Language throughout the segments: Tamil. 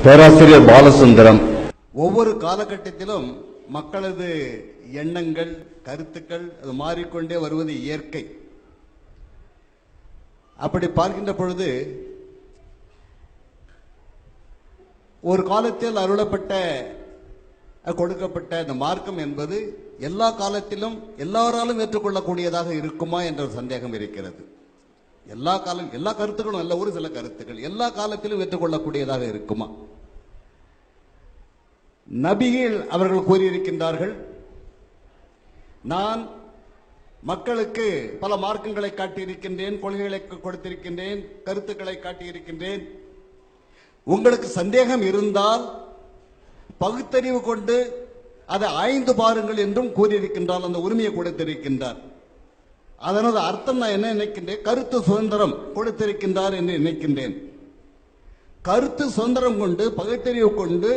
பேராசிரியர் பாலசுந்தரம். ஒவ்வொரு காலகட்டத்திலும் மக்களது எண்ணங்கள், கருத்துக்கள் அது மாறிக்கொண்டே வருவது இயற்கை. அப்படி பார்க்கின்ற பொழுது ஒரு காலத்தில் அருளப்பட்ட கொடுக்கப்பட்ட இந்த மார்க்கம் என்பது எல்லா காலத்திலும் எல்லாராலும் ஏற்றுக்கொள்ளக்கூடியதாக இருக்குமா என்ற ஒரு சந்தேகம் இருக்கிறது. எல்லா கருத்துக்களும் அல்ல, ஒரு சில கருத்துக்கள் எல்லா காலத்திலும் ஏற்றுக்கொள்ளக்கூடியதாக இருக்குமா? நபிகள் அவர்கள் கூறியிருக்கின்றார்கள், நான் மக்களுக்கு பல மார்க்கங்களை காட்டியிருக்கின்றேன், கொள்கைகளை கொடுத்திருக்கின்றேன், கருத்துக்களை காட்டியிருக்கின்றேன். உங்களுக்கு சந்தேகம் இருந்தால் பகுத்தறிவு கொண்டு அதை ஆய்ந்து பாருங்கள் என்றும் கூறியிருக்கின்றால் அந்த உரிமையை கொடுத்திருக்கின்றார். அதனது அர்த்தம் நான் என்ன நினைக்கின்றேன், கருத்து சுதந்திரம் கொடுத்திருக்கின்றார் என்று நினைக்கின்றேன். கருத்து சுதந்திரம் கொண்டு பகுத்தறிவு கொண்டு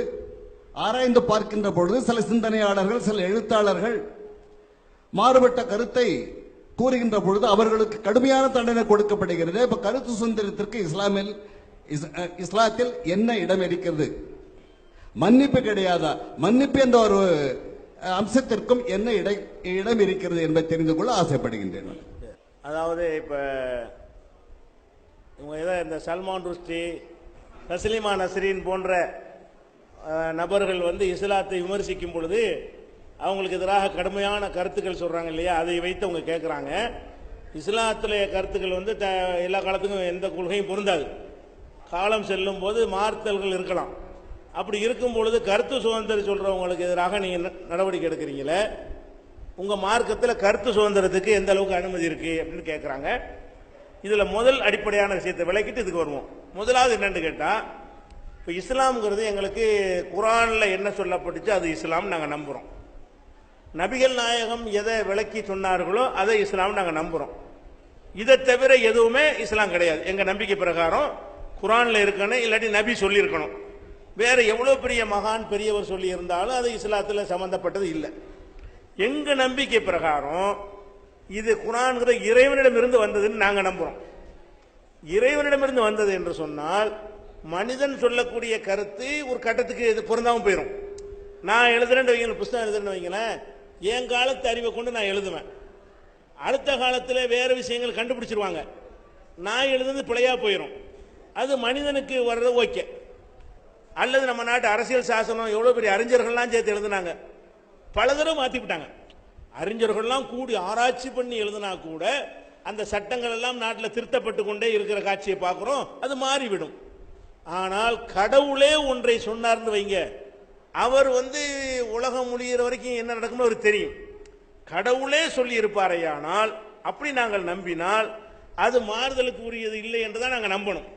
ஆராய்ந்து பார்க்கின்ற பொழுது சில சிந்தனையாளர்கள், சில எழுத்தாளர்கள் மாறுபட்ட கருத்தை கூறுகின்ற பொழுது அவர்களுக்கு கடுமையான தண்டனை கொடுக்கப்படுகிறது. இப்ப கருத்து சுதந்திரத்திற்கு இஸ்லாத்தில் என்ன இடம் இருக்கிறது? மன்னிப்பு கிடையாதா? மன்னிப்பு என்ற ஒரு அம்சத்திற்கும் என்ன இடம் இருக்கிறது என்பதை தெரிந்து கொள்ள ஆசைப்படுகின்றேன். அதாவது இப்ப இந்த சல்மான் ருஷ்டி, தஸ்லிமா நஸ்ரீன் போன்ற நபர்கள் இஸ்லாத்தை விமர்சிக்கும் பொழுது அவங்களுக்கு எதிராக கடுமையான கருத்துக்கள் சொல்றாங்க இல்லையா, அதை வைத்து அவங்க கேட்கிறாங்க. இஸ்லாத்துடைய கருத்துக்கள் எல்லா காலத்துக்கும் எந்த கொள்கையும் பொருந்தாது. காலம் செல்லும் போது மாறுதல்கள் இருக்கலாம். அப்படி இருக்கும் பொழுது கருத்து சுதந்திரம் சொல்றவங்களுக்கு எதிராக நீங்க நடவடிக்கை எடுக்கிறீங்களே, உங்க மார்க்கத்தில் கருத்து சுதந்திரத்துக்கு எந்த அளவுக்கு அனுமதி இருக்கு அப்படின்னு கேட்கிறாங்க. இதுல முதல் அடிப்படையான விஷயத்தை விளக்கிட்டு இதுக்கு வருவோம். முதலாவது என்னன்னு கேட்டா, இப்போ இஸ்லாம்ங்கிறது எங்களுக்கு குரான்ல என்ன சொல்லப்பட்டுச்சு அது இஸ்லாம் நாங்கள் நம்புறோம். நபிகள் நாயகம் எதை விளக்கி சொன்னார்களோ அதை இஸ்லாம் நாங்கள் நம்புறோம். இதை தவிர எதுவுமே இஸ்லாம் கிடையாது. எங்க நம்பிக்கை பிரகாரம் குரான்ல இருக்கணும், இல்லாட்டி நபி சொல்லி இருக்கணும். வேற எவ்வளவு பெரிய மகான் பெரியவர் சொல்லி இருந்தாலும் அது இஸ்லாத்துல சம்பந்தப்பட்டது இல்லை. எங்க நம்பிக்கை பிரகாரம் இது குரான்கிற இறைவனிடமிருந்து வந்ததுன்னு நாங்க நம்புறோம். இறைவனிடமிருந்து வந்தது என்று சொன்னால் மனிதன் சொல்லக்கூடிய கருத்து ஒரு கட்டத்துக்கு இது பொருந்தாம போயிடும். நான் எழுதுறேன்னு வைங்களேன், புத்தகம் எழுதுறேன்னு வைங்களேன், என் காலத்து அறிவை கொண்டு நான் எழுதுவேன். அடுத்த காலத்தில் வேற விஷயங்கள் கண்டுபிடிச்சிருவாங்க, நான் எழுதுறது பிழையா போயிடும். அது மனிதனுக்கு வர்றது ஓகே. அல்லது நம்ம நாட்டு அரசியல் சாசனம் எவ்வளவு பெரிய அறிஞர்கள்லாம் சேர்த்து எழுதுனாங்க, பல தடவை மாத்தி விட்டாங்க. அறிஞர்கள்லாம் கூடி ஆராய்ச்சி பண்ணி எழுதினா கூட அந்த சட்டங்கள் எல்லாம் நாட்டில் திருத்தப்பட்டு கொண்டே இருக்கிற காட்சியை பார்க்கிறோம். அது மாறிவிடும். ஆனால் கடவுளே ஒன்றை சொன்னார்னு வைங்க, அவர் உலகம் முடிகிற வரைக்கும் என்ன நடக்கும்னு அவருக்கு தெரியும். கடவுளே சொல்லி இருப்பாரையானால் அப்படி நாங்கள் நம்பினால் அது மாறுதலுக்கு உரியது இல்லை என்றுதான் நாங்கள் நம்பணும்.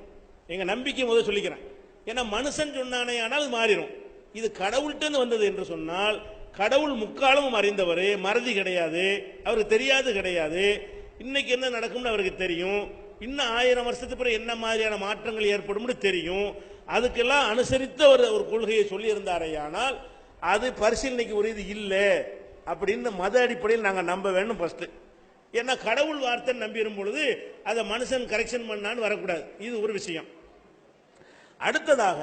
எங்க நம்பிக்கை முதல் சொல்லிக்கிறேன். ஏன்னா மனுஷன் சொன்னானே ஆனால் அது மாறிடும். இது கடவுள்கிட்ட வந்தது என்று சொன்னால் கடவுள் முக்காலமும் அறிந்தவர், மறதி கிடையாது, அவருக்கு தெரியாது கிடையாது. இன்னைக்கு என்ன நடக்கும்னு அவருக்கு தெரியும். இன்னும் 1000 வருஷத்துக்கு பிறகு என்ன மாதிரியான மாற்றங்கள் ஏற்படும் தெரியும். அதுக்கெல்லாம் அனுசரித்த ஒரு கொள்கையை சொல்லி இருந்தாரையானால் அது பரிசீலனைக்கு உரியது இல்லை அப்படின்னு மத அடிப்படையில் நாங்கள் நம்ப வேண்டும் ஃபர்ஸ்ட். ஏன்னா கடவுள் வார்த்தை நம்பிடும் பொழுது அதை மனுஷன் கரெக்ஷன் பண்ணான்னு வரக்கூடாது. இது ஒரு விஷயம். அடுத்ததாக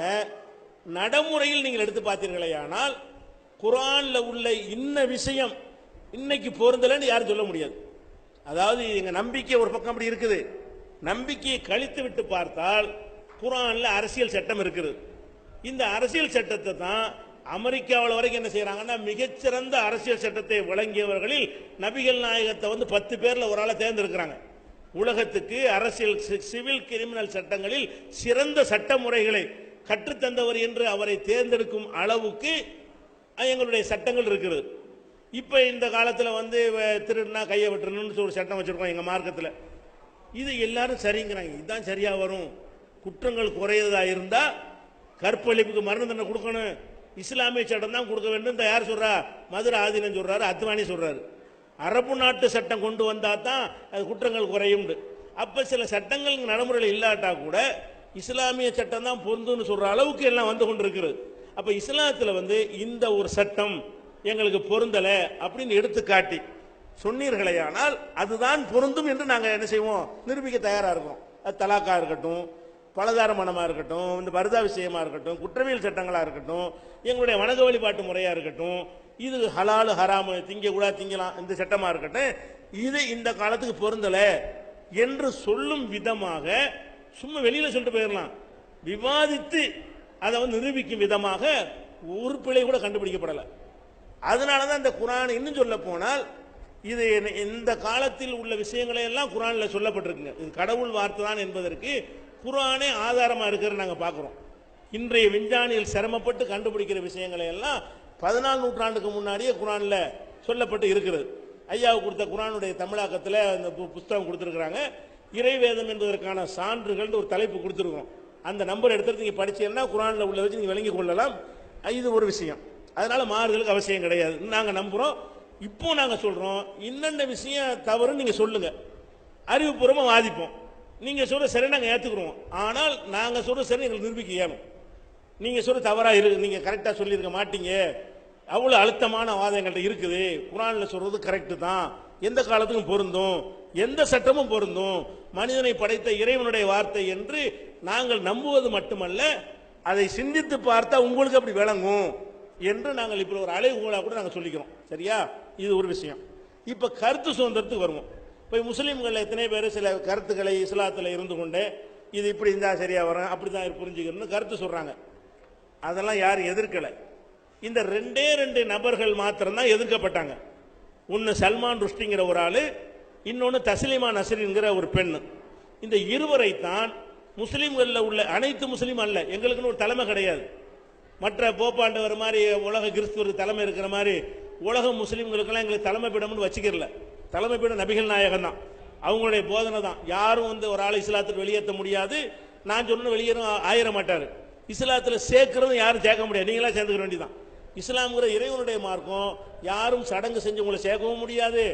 நடைமுறையில் நீங்கள் எடுத்து பார்த்தீர்களேயானால் குர்ஆன்ல உள்ள இன்ன விஷயம் இன்னைக்கு பொருந்தலன்னு யாரும் சொல்ல முடியாது. அதாவது எங்க நம்பிக்கை ஒரு பக்கம் அப்படி இருக்குது. நம்பிக்கையை கழித்து விட்டு பார்த்தால் குர்ஆன்ல அரசியல் சட்டம் இருக்குது. இந்த அரசியல் சட்டத்தை தான் அமெரிக்காவில் வரைக்கும் என்ன செய்யறாங்கன்னா, மிகச்சிறந்த அரசியல் சட்டத்தை வழங்கியவர்களில் நபிகள் நாயகத்தை 10 பேர்ல ஒரு ஆளை தேர்ந்தெடுக்கிறாங்க. உலகத்துக்கு அரசியல் சிவில் கிரிமினல் சட்டங்களில் சிறந்த சட்ட முறைகளை கற்றுத்தந்தவர் என்று அவரை தேர்ந்தெடுக்கும் அளவுக்கு எங்களுடைய சட்டங்கள் இருக்கிறது. இப்ப இந்த காலத்தில் திருடுனா கையை வெட்டணும்னு ஒரு சட்டம் வச்சிருக்கோம் எங்க மார்க்கத்தில். இது எல்லாரும் சரிங்கிறாங்க, இதுதான் சரியா வரும். குற்றங்கள் குறையதா இருந்தா கற்பழிப்புக்கு மரண தண்டனை கொடுக்கணும், இஸ்லாமிய சட்டம் தான் கொடுக்க வேண்டும். யார் சொல்றா? மதுரை ஆதீனம் சொல்றாரு, அத்வானி சொல்றாரு. அரபு நாட்டு சட்டம் கொண்டு வந்தா தான் அது குற்றங்கள் குறையும். அப்ப சில சட்டங்கள் நடைமுறையில் இல்லாட்டா கூட இஸ்லாமிய சட்டம் தான் பொருந்துன்னு சொல்ற அளவுக்கு எல்லாம் வந்து கொண்டிருக்கிறது. அப்ப இஸ்லாத்துல இந்த ஒரு சட்டம் எங்களுக்கு பொருந்தல அப்படின்னு எடுத்து காட்டி சொன்னீர்களேயானால் அதுதான் பொருந்தும் என்று நாங்கள் என்ன செய்வோம், நிரூபிக்க தயாரா இருக்கோம். அது தலாக்கா இருக்கட்டும், பலதார மனமா இருக்கட்டும், இந்த பர்தா விஷயமா இருக்கட்டும், குற்றவியல் சட்டங்களா இருக்கட்டும், எங்களுடைய வணக்க வழிபாட்டு முறையா இருக்கட்டும், இது ஹலாலு ஹராமு திங்க கூட திங்கலாம் இந்த சட்டமா இருக்கட்டும், இது இந்த காலத்துக்கு பொருந்தல என்று சொல்லும் விதமாக சும்மா வெளியில சொல்லிட்டு போயிடலாம். விவாதித்து அதை வந்து நிரூபிக்கும் விதமாக ஒரு பிழை கூட கண்டுபிடிக்கப்படலை. அதனாலதான் இந்த குர்ஆன் இன்னும் சொல்ல போனால் இது இந்த காலத்தில் உள்ள விஷயங்களை எல்லாம் குர்ஆன்ல சொல்லப்பட்டிருக்குங்க. இது கடவுள் வார்த்தை தான் என்பதற்கு குர்ஆனே ஆதாரமா இருக்கிறது நாங்க பார்க்கிறோம். இன்றைய விஞ்ஞானிகள் சிரமப்பட்டு கண்டுபிடிக்கிற விஷயங்களை எல்லாம் 14 நூற்றாண்டுக்கு முன்னாடியே குர்ஆன்ல சொல்லப்பட்டு இருக்கிறது. ஐயாவுக்கு கொடுத்த குர்ஆனுடைய தமிழாக்கத்தில் அந்த புத்தகம் கொடுத்துருக்காங்க. இறைவேதம் என்பதற்கான சான்றுகள் ஒரு தலைப்பு கொடுத்துருக்கோம். அந்த நம்பர் எடுத்துட்டு நீங்க படிச்சீங்கன்னா குர்ஆன்ல உள்ள வச்சு நீங்க விளங்கிக் கொள்ளலாம். இது ஒரு விஷயம். அதனால மாறுதலுக்கு அவசியம் கிடையாது. நாங்க நம்புறோம். இப்போ நாங்க சொல்றோம், இன்னென்ன விஷயம் தவறு நீங்க சொல்லுங்க, அறிவுபூர்வமா வாதிப்போம். நீங்க சொல்ற சரி நாங்க ஏத்துக்கிறோம். ஆனால் நாங்க சொல்ற சரி எங்களுக்கு நிரூபிக்க இயலும். நீங்க சொல்ற தவறா இருக்கு, நீங்க கரெக்டா சொல்லியிருக்க மாட்டீங்க, அவ்வளவு அழுத்தமான வாதங்கள்ட்ட இருக்குது, குர்ஆன்ல சொல்றது கரெக்ட் தான், எந்த காலத்துக்கும் பொருந்தும், எந்த சட்டமும் பொருந்தும், மனிதனை படைத்த இறைவனுடைய வார்த்தை என்று நாங்கள் நம்புவது மட்டுமல்ல, அதை சிந்தித்து பார்த்தா உங்களுக்கு அப்படி விளங்கும் என்று நாங்கள் இப்ப ஒரு அலைகோலா கூட நாங்கள் சொல்லிக்கிறோம். சரியா? இது ஒரு விஷயம். இப்ப கருத்து சுதந்திரத்துக்கு வருவோம். இப்ப முஸ்லீம்கள் எத்தனை பேர் சில கருத்துக்களை இஸ்லாத்தில் இருந்து கொண்டு இது இப்படி இருந்தா சரியா வரும், அப்படிதான் புரிஞ்சுக்கணும்னு கருத்து சொல்றாங்க. அதெல்லாம் யாரும் எதிர்க்கல. இந்த ரெண்டு நபர்கள் மாத்திரம் தான் எதிர்க்கப்பட்டாங்க. ஒன்னு சல்மான் ருஷ்டிங்கிற ஒரு ஆளு, இன்னொன்னு தஸ்லீமா நஸ்ரீன்ங்கிற ஒரு பெண்ணு. இந்த இருவரை தான் முஸ்லீம்களில் உள்ள அனைத்து முஸ்லீம் அல்ல, எங்களுக்குன்னு ஒரு தலைமை கிடையாது. மற்ற போப்பாண்டவர் மாதிரி உலக கிறிஸ்துவருக்கு தலைமை இருக்கிற மாதிரி உலக முஸ்லீம்களுக்கெல்லாம் எங்களுக்கு தலைமை பீடம்னு வச்சுக்கிறல. தலைமை பீடம் நபிகள் நாயகம் தான், அவங்களுடைய போதனை தான். யாரும் வந்து ஒரு ஆளை இஸ்லாத்துக்கு வெளியேற்ற முடியாது. நான் சொன்ன வெளியேறும் ஆயிர மாட்டாரு. இஸ்லாத்தில் சேர்க்கிறது யாரும் சேர்க்க முடியாது, நீங்களா சேர்ந்துக்க வேண்டியதான். இஸ்லாம்ங்கிற இறைவனுடைய மார்க்கம். யாரும் சடங்கு செஞ்சு உங்களை சேர்க்கவும் முடியாது,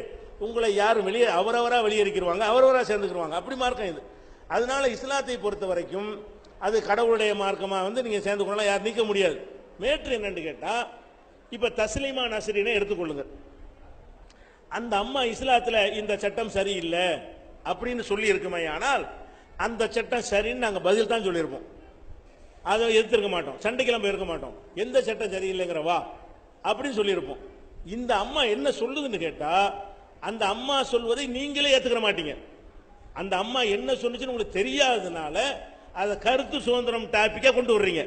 உங்களை யாரும் வெளியே அவரவரா வெளியேறிக்கிடுவாங்க, அவரவரா சேர்ந்துக்கிடுவாங்க. அப்படி மார்க்கம் இது. அதனால இஸ்லாத்தை பொறுத்த வரைக்கும் அது கடவுளுடைய மார்க்கமா வந்து நீங்க சேர்ந்து கொள்ளலாம், யாரும் நீக்க முடியாது. மேட்ரு என்னன்னு கேட்டா, இப்ப தஸ்லீமா நஸ்ரீனை எடுத்துக்கொள்ளுங்க. அந்த அம்மா இஸ்லாத்துல இந்த சட்டம் சரியில்லை அப்படின்னு சொல்லி இருக்குமே, ஆனால் அந்த சட்டம் சரின்னு நாங்க பதில் தான் சொல்லியிருப்போம். அதை எதிர்த்திருக்க மாட்டோம், சண்டைக்கெல்லாம் போயிருக்க மாட்டோம். எந்த சட்டம் சரியில்லைங்கிறவா அப்படின்னு சொல்லியிருப்போம். இந்த அம்மா என்ன சொல்லுதுன்னு கேட்டா, அந்த அம்மா சொல்வதை நீங்களே ஏத்துக்கிற மாட்டீங்க. அந்த அம்மா என்ன சொன்னுச்சுன்னு உங்களுக்கு தெரியாததுனால அதை கருத்து சுதந்திரம் டாபிக்கா கொண்டு வர்றீங்க.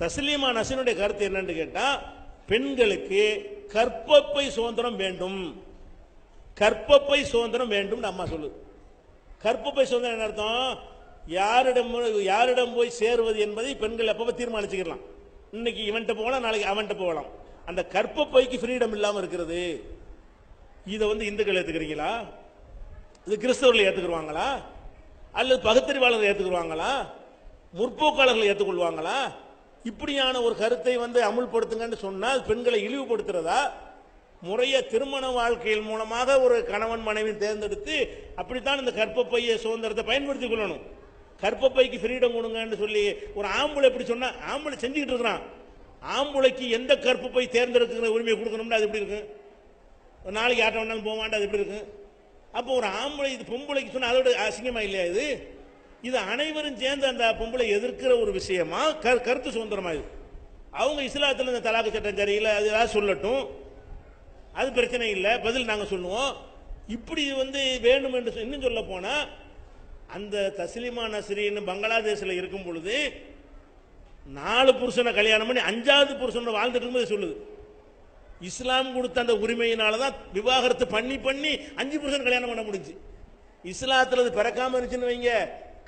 தஸ்லீமா நஸ்ரீனுடைய கருத்து என்னன்னு கேட்டா, பெண்களுக்கு கற்பப்பை சுதந்திரம் வேண்டும், கற்பப்பை சுதந்திரம் வேண்டும் அம்மா சொல்லுது. கற்பப்பை சுதந்திரம் என்ன அர்த்தம்? யாரிடம் போய் சேருவது என்பதை பெண்கள் எப்ப தீர்மானிச்சுக்கலாம். இன்னைக்கு இவன்ட்ட போகலாம், நாளைக்கு அவன்கிட்ட போகலாம். அந்த கற்பப்பைக்கு ஃப்ரீடம் இல்லாம இருக்கிறது. இதை வந்து இந்துக்கள் ஏத்துக்கிறீங்களா? இது கிறிஸ்தவர்கள் ஏத்துக்குவாங்களா? அல்லது பகுத்தறிவாளர்கள் ஏத்துக்குவாங்களா? முற்போக்காளர்கள் ஏற்றுக்கொள்வாங்களா? இப்படியான ஒரு கருத்தை வந்து அமுல்படுத்துங்கன்னு சொன்னால் பெண்களை இழிவுபடுத்துறதா? முறைய திருமண வாழ்க்கையின் மூலமாக ஒரு கணவன் மனைவி தேர்ந்தெடுத்து அப்படித்தான் இந்த கற்பப்பைய சுதந்திரத்தை பயன்படுத்திக் கொள்ளணும். கற்பப்பைக்கு ஃப்ரீடம் கொடுங்கன்னு சொல்லி ஒரு ஆம்பளை எப்படி சொன்னா, ஆம்பளை செஞ்சுக்கிட்டு இருக்கிறான், ஆம்பளைக்கு எந்த கற்பப்பை தேர்ந்தெடுக்கிற உரிமையை கொடுக்கணும்னு அது எப்படி இருக்கு? ஒரு நாளைக்கு ஆட்ட வேணாலும் போக மாட்டா, அது எப்படி இருக்கு? அப்போ ஒரு ஆம்பளை இது பொம்பளைக்கு சொன்னா அதோட அசிங்கமா இல்லையா? இது அனைவரும் சேர்ந்து அந்த பொம்பளை எதிர்க்கிற ஒரு விஷயமா கருத்து சுதந்திரமா? இது அவங்க இஸ்லாத்தில் இந்த தலாக்கு சட்டம் சரியில்லை, அது ஏதாவது சொல்லட்டும், அது பிரச்சனை இல்லை, பதில் நாங்கள் சொல்லுவோம். இப்படி வந்து வேணும் என்று இன்னும் சொல்ல போனா, அந்த தஸ்லீமா நஸ்ரீன் பங்களாதேஷில் இருக்கும் பொழுது 4 புருஷனை கல்யாணம் பண்ணி 5வது புருஷனை வாழ்ந்துட்டு இருக்கும்போது சொல்லுது, இஸ்லாம் கொடுத்த அந்த உரிமையினாலதான் விவாகரத்து பண்ணி 5 புருஷன் கல்யாணம் பண்ண முடிஞ்சு. இஸ்லாத்துல அது பிறக்காம இருந்துச்சுன்னு வைங்க,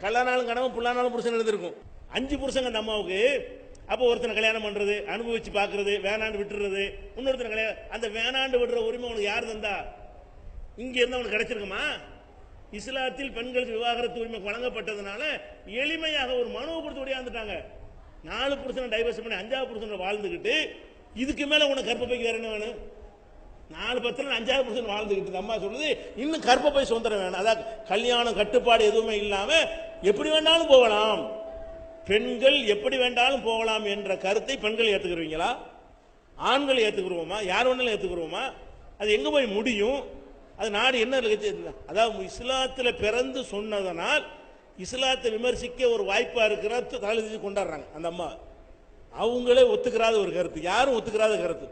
கல்யாணாலும் கணவன் புள்ளானாலும் புருஷன் எழுதிருக்கும். 5 புருஷங்க அந்த அம்மாவுக்கு. அப்போ ஒருத்தனை கல்யாணம் பண்றது, அனுபவிச்சு பாக்குறது, வேணாண்டு விட்டுறது, இன்னொருத்தனை கல்யாணம், அந்த வேணாண்டு விடுற உரிமை உனக்கு யார் தந்தா? இங்க இருந்து அவனுக்கு கிடைச்சிருக்குமா? இஸ்லாத்தில் பெண்களுக்கு விவாகரத்து உரிமை வழங்கப்பட்டதுனால எளிமையாக ஒரு மனுவை கொடுத்து ஓடியாந்துட்டாங்க. 4 புருஷனை டைவர்ஸ் பண்ணி 5வது புருஷனை வாழ்ந்துகிட்டு, இதுக்கு மேல உனக்கு கற்பப்பைக்கு வேற என்ன வேணும்? 4 பத்திரம் 5வது புருஷன் வாழ்ந்துகிட்டு அம்மா சொல்லுது இன்னும் கற்பப்பை சுதந்திரம் வேணும். அதாவது கல்யாணம் கட்டுப்பாடு எதுவுமே இல்லாம எப்படி வேண்டாலும் போகலாம், பெண்கள் எப்படி வேண்டாலும் போகலாம் என்ற கருத்தை பெண்கள் ஏத்துக்கிறீங்களா? ஆண்கள் ஏத்துக்கிறோமா? யார் வேணாலும் ஏத்துக்கிறோமா? அது எங்க போய் முடியும்? அது நாடு என்ன? அதாவது இஸ்லாத்தில் பிறந்து சொன்னதனால் இஸ்லாத்தை விமர்சிக்க ஒரு வாய்ப்பா இருக்கிற தலை கொண்டாடுறாங்க அந்த அம்மா. அவங்களே ஒத்துக்கிறாத ஒரு கருத்து, யாரும் ஒத்துக்கிறாத கருத்து.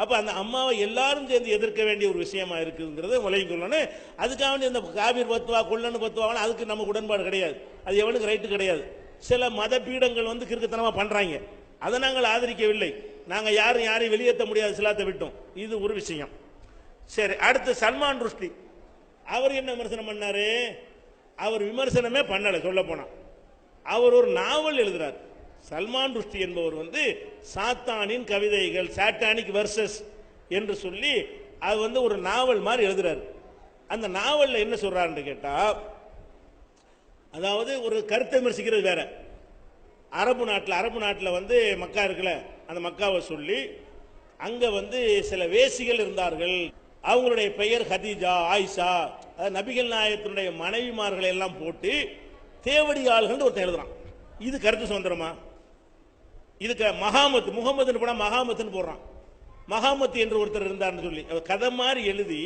அப்ப அந்த அம்மாவை எல்லாரும் சேர்ந்து எதிர்க்க வேண்டிய ஒரு விஷயமா இருக்குங்கிறத விளங்கி கொள்ளணும். அதுக்காக வேண்டிய இந்த காபீர் பத்துவா கொள்ளன்னு பத்துவாங்கன்னா அதுக்கு நமக்கு உடன்பாடு கிடையாது, அது எவனுக்கு ரைட்டு கிடையாது. சில மத பீடங்கள் வந்து கிறுக்குத்தனமா பண்றாங்க, அதை நாங்கள் ஆதரிக்கவில்லை. நாங்க யாரையும் வெளியேற்ற முடியாது இஸ்லாத்தை விட்டோம். இது ஒரு விஷயம். சரி, அடுத்து சல்மான் ருஷ்டி, அவர் என்ன விமர்சனம் பண்ணாரு? அவர் விமர்சனமே பண்ணல, சொல்ல போனா அவர் ஒரு நாவல் எழுதுறார். சல்மான் ருஷ்டி என்பவர் வந்து சாத்தானின் கவிதைகள், சாட்டானிக் வெர்சஸ் என்று சொல்லி அது வந்து ஒரு நாவல் மாதிரி எழுதுறாரு. அந்த நாவல்ல என்ன சொல்றாருன்னு கேட்டா, அதாவது ஒரு கருத்தை விமர்சிக்கிறது வேற. அரபு நாட்டில் வந்து மக்கா இருக்குல்ல, அந்த மக்காவை சொல்லி அங்க வந்து சில வேசிகள் இருந்தார்கள். அவங்களுடைய பெயர் ஹதீஜா, ஆயிஷா, நபிகள் நாயகத்தினுடைய மனைவிமார்களை எல்லாம் போட்டு தேவடியாள்கள் ஒருத்தன் எழுதுறான். இது கருத்து சுதந்திரமா? இதுக்கு மகாமத், முகமதுன்னு போனா மகாமத்துன்னு போடுறான். மகாமத் என்று ஒருத்தர் இருந்தார்னு சொல்லி கதை மாதிரி எழுதி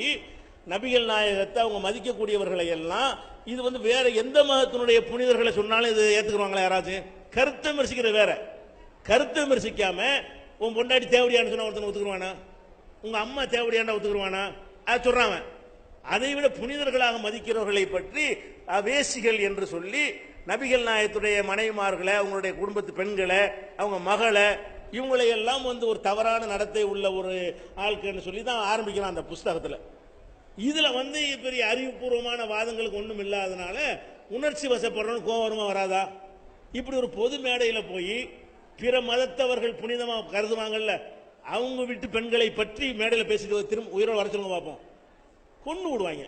நபிகள் நாயகத்தை அவங்க மதிக்கக்கூடியவர்களை எல்லாம், இது வந்து வேற எந்த மதத்தினுடைய புனிதர்களை சொன்னாலும் இது ஏத்துக்குவாங்களா யாராச்சும்? கருத்தை விமர்சிக்கிறது வேற. கருத்தை விமர்சிக்காம உன் பொண்டாட்டி தேவடியான்னு சொன்னா ஒருத்தன் ஒத்துக்குருவானா? உங்க அம்மா தேவடியாண்டா ஒத்துக்குருவானா? அது சொல்றாங்க. அதை விட புனிதர்களாக மதிக்கிறவர்களை பற்றி வேசிகள் என்று சொல்லி நபிகள் நாயகத்துடைய மனைவிமார்களை, அவங்களுடைய குடும்பத்து பெண்களை, அவங்க மகளை, இவங்களை எல்லாம் வந்து ஒரு தவறான நடத்தை உள்ள ஒரு ஆட்கள்னு சொல்லி தான் ஆரம்பிக்கலாம் அந்த புஸ்தகத்தில். இதுல வந்து பெரிய அறிவுபூர்வமான வாதங்களுக்கு ஒன்றும் இல்லாதனால உணர்ச்சி வசப்படுறோன்னு கோவம் வருமா வராதா? இப்படி ஒரு பொது மேடையில் போய் பிற மதத்தவர்கள் புனிதமாக கருதுவாங்கல்ல, அவங்க வீட்டு பெண்களை பற்றி மேடையில் பேசிட்டு திரும்ப உயிரோடு வர சொல்லுங்க பார்ப்போம், கொண்டு விடுவாங்க.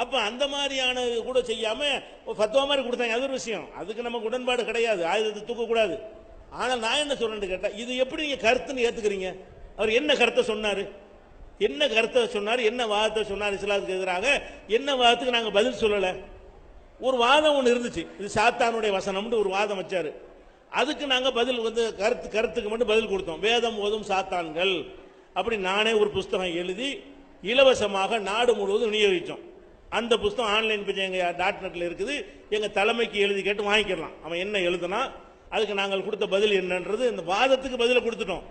அப்ப அந்த மாதிரியான கூட செய்யாம ஃபத்வா மாதிரி கொடுத்தாங்க, அது ஒரு விஷயம். அதுக்கு நமக்கு உடன்பாடு கிடையாது, ஆயுதத்தை தூக்கக்கூடாது. ஆனால் நான் என்ன சொல்றேன்னு கேட்டா, இது எப்படி நீங்க கருத்துன்னு ஏத்துக்கிறீங்க? அவர் என்ன கருத்தை சொன்னாரு, என்ன கருத்தை சொன்னார், என்ன வாதத்தை சொன்னார் இஸ்லாத்துக்கு எதிராக? என்ன வாதத்துக்கு நாங்கள் பதில் சொல்லல? ஒரு வாதம் ஒன்று இருந்துச்சு, இது சாத்தானுடைய வசனம்னு ஒரு வாதம் வச்சாரு. அதுக்கு நாங்கள் பதில் வந்து கருத்துக்கு மட்டும் பதில் கொடுத்தோம். வேதம் ஓதும் சாத்தான்கள் அப்படி நானே ஒரு புஸ்தகம் எழுதி இலவசமாக நாடு முழுவதும் விநியோகித்தோம். அந்த புஸ்தகம் ஆன்லைன் பேஜ் எங்க .netல இருக்குது. எங்க தலைமைக்கு எழுதி கேட்டு வாங்கிக்கலாம். அவன் என்ன எழுதுனா அதுக்கு நாங்கள் கொடுத்த பதில் என்னன்றது, இந்த வாதத்துக்கு பதில கொடுத்துட்டோம்.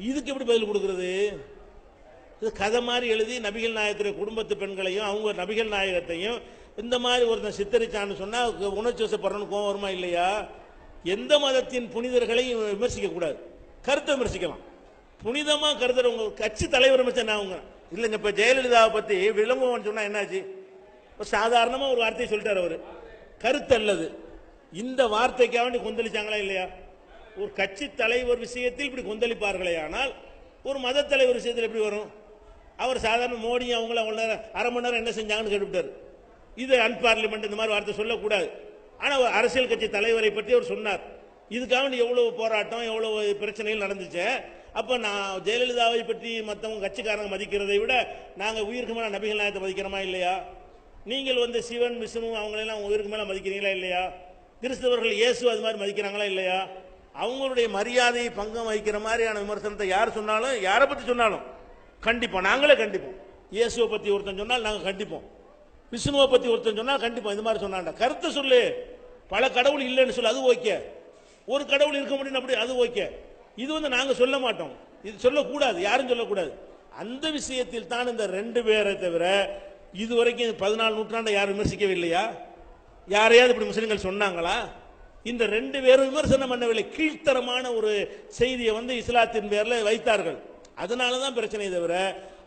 இதுக்கு எப்படி பதில் கொடுக்கிறது? இது கதை மாதிரி எழுதி நபிகள் நாயகத்துடைய குடும்பத்து பெண்களையும் அவங்க நபிகள் நாயகத்தையும் இந்த மாதிரி ஒருத்தன் சித்தரிச்சான்னு சொன்னா உணர்ச்சி வசப்படுறன்னு கோவம் வருமா இல்லையா? எந்த மதத்தின் புனிதர்களையும் விமர்சிக்க கூடாது, கருத்தை விமர்சிக்கலாம். புனிதமா கருத்துற உங்க கட்சி தலைவர் விமர்சனம் இல்லைங்க. இப்ப ஜெயலலிதாவை பத்தி விளம்பரம் சொன்னா என்னாச்சு? சாதாரணமா ஒரு வார்த்தையை சொல்லிட்டார் அவரு, கருத்து அல்லது. இந்த வார்த்தைக்காக வேண்டி கொந்தளிச்சாங்களா இல்லையா? ஒரு கட்சி தலைவர் விஷயத்தில் இப்படி கொந்தளிப்பார்களே, ஆனால் ஒரு மத தலைவர் விஷயத்தில் எப்படி வரும்? அவர் சாதாரண மோடி அவங்கள அரை மணி நேரம் என்ன செஞ்சாங்கன்னு கேட்டுவிட்டார். இது அன்பார்லிமெண்ட், இந்த மாதிரி வார்த்தை சொல்லக்கூடாது. ஆனால் அரசியல் கட்சி தலைவரை பற்றி அவர் சொன்னார். இதுக்காக எவ்வளவு போராட்டம், எவ்வளவு பிரச்சனைகள் நடந்துச்சு. அப்ப நான் ஜெயலலிதாவை பற்றி மற்றவங்க கட்சிக்காரங்க மதிக்கிறதை விட நாங்கள் உயிருக்கு மேல நபிகள் நாயகத்தை மதிக்கிறோமா இல்லையா? நீங்கள் வந்து சிவன், விஷ்ணு அவங்களெல்லாம் உயிருக்கு மேல மதிக்கிறீங்களா இல்லையா? கிறிஸ்தவர்கள் இயேசு அது மாதிரி மதிக்கிறாங்களா இல்லையா? அவங்களுடைய மரியாதையை பங்கம் வகிக்கிற மாதிரியான விமர்சனத்தை யார் சொன்னாலும், யாரை பற்றி சொன்னாலும் கண்டிப்போம், நாங்களே கண்டிப்போம். இயேசுவை பற்றி ஒருத்தன் சொன்னால் நாங்கள் கண்டிப்போம், விஷ்ணுவை பற்றி ஒருத்தன் சொன்னால் கண்டிப்போம். இது மாதிரி சொன்னாண்டா கருத்தை சொல்லு. பல கடவுள் இல்லைன்னு சொல்லு, அது ஓகே. ஒரு கடவுள் இருக்க முடியும் அப்படி, அது ஓகே. இது வந்து நாங்க சொல்ல மாட்டோம், இது சொல்லக்கூடாது, யாரும் சொல்லக்கூடாது. அந்த விஷயத்தில் தான் இந்த ரெண்டு பேரை தவிர இதுவரைக்கும் 14 நூற்றாண்டை யாரும் விமர்சிக்கவில்லையா? யாரையாவது இப்படி முஸ்லிம்கள் சொன்னாங்களா? இந்த ரெண்டு பேரும் விமர்சனம் பண்ணவில்லை. கீழ்த்தரமான ஒரு செய்தியை வந்து இஸ்லாத்தின் பேர்ல வைத்தார்கள். அதனாலதான் பிரச்சனை தவிர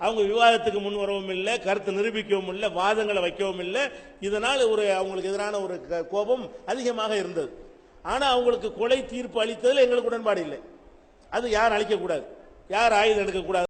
அவங்க விவாதத்துக்கு முன் வரவும் இல்லை, கருத்து நிரூபிக்கவும் இல்லை, வாதங்களை வைக்கவும் இல்லை. இதனால் அவங்களுக்கு எதிரான ஒரு கோபம் அதிகமாக இருந்தது. ஆனா அவங்களுக்கு கொலை தீர்ப்பு அளித்ததில் எங்களுக்கு உடன்பாடு இல்லை. அது யார் அளிக்கக்கூடாது, யார் ஆயுதம் எடுக்கக்கூடாது.